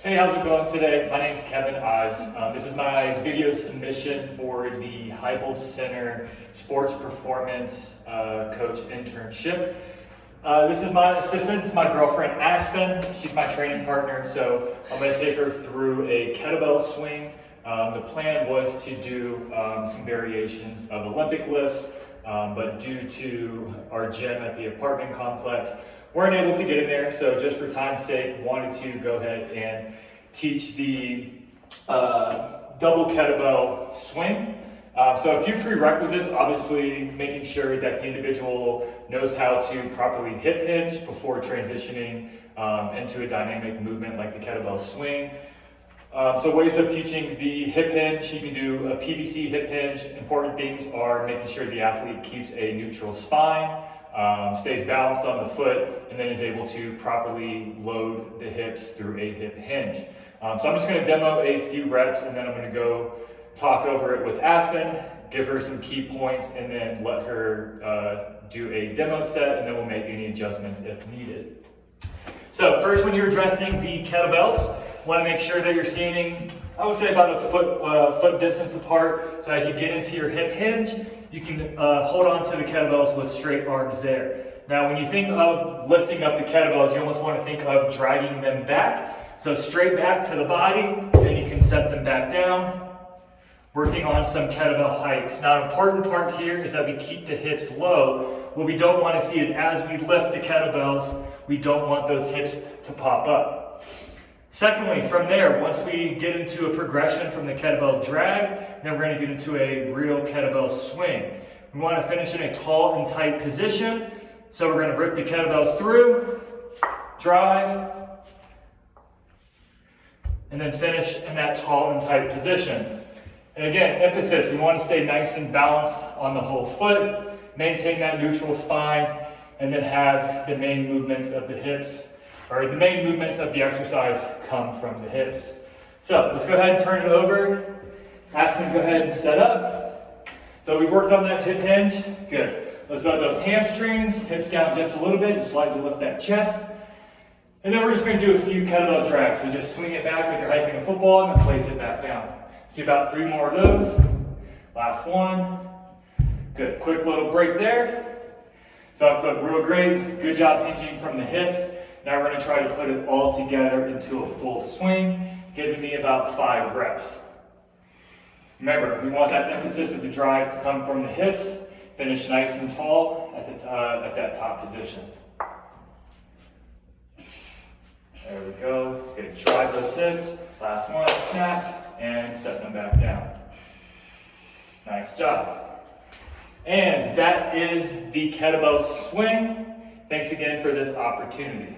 Hey, how's it going today? My name is Kevin Ives. This is my video submission for the Hybl Center Sports Performance Coach Internship. This is my assistant, this is my girlfriend Aspen. She's my training partner, so I'm going to take her through a kettlebell swing. The plan was to do some variations of Olympic lifts, but due to our gym at the apartment complex, weren't able to get in there, so just for time's sake, wanted to go ahead and teach the double kettlebell swing. So a few prerequisites, obviously making sure that the individual knows how to properly hip hinge before transitioning into a dynamic movement like the kettlebell swing. So ways of teaching the hip hinge, you can do a PVC hip hinge. Important things are making sure the athlete keeps a neutral spine, stays balanced on the foot, and then is able to properly load the hips through a hip hinge. So I'm just going to demo a few reps, and then I'm going to go talk over it with Aspen, give her some key points, and then let her do a demo set, and then we'll make any adjustments if needed. So first, when you're addressing the kettlebells, you want to make sure that you're standing, I would say about a foot distance apart. So as you get into your hip hinge, you can hold on to the kettlebells with straight arms there. Now, when you think of lifting up the kettlebells, you almost want to think of dragging them back. So straight back to the body, then you can set them back down, working on some kettlebell hikes. Now, an important part here is that we keep the hips low. What we don't want to see is as we lift the kettlebells, we don't want those hips to pop up. Secondly, from there, once we get into a progression from the kettlebell drag, then we're going to get into a real kettlebell swing. We want to finish in a tall and tight position. So we're going to rip the kettlebells through, drive, and then finish in that tall and tight position. And again, emphasis, we want to stay nice and balanced on the whole foot, maintain that neutral spine, and then have the main movements of the hips, or the main movements of the exercise come from the hips. So let's go ahead and turn it over. Aspen, go ahead and set up. So we worked on that hip hinge. Good. Let's let those hamstrings, hips down just a little bit, and slightly lift that chest. And then we're just going to do a few kettlebell drags. So just swing it back like you're hiking a football and then place it back down. Let's do about 3 more of those. Last one. Good. Quick little break there. So that looked real great. Good job hinging from the hips. Now we're going to try to put it all together into a full swing, giving me about 5 reps. Remember, we want that emphasis of the drive to come from the hips. Finish nice and tall at that top position. There we go. Good. Drive those hips. Last one, snap, and set them back down. Nice job. And that is the kettlebell swing. Thanks again for this opportunity.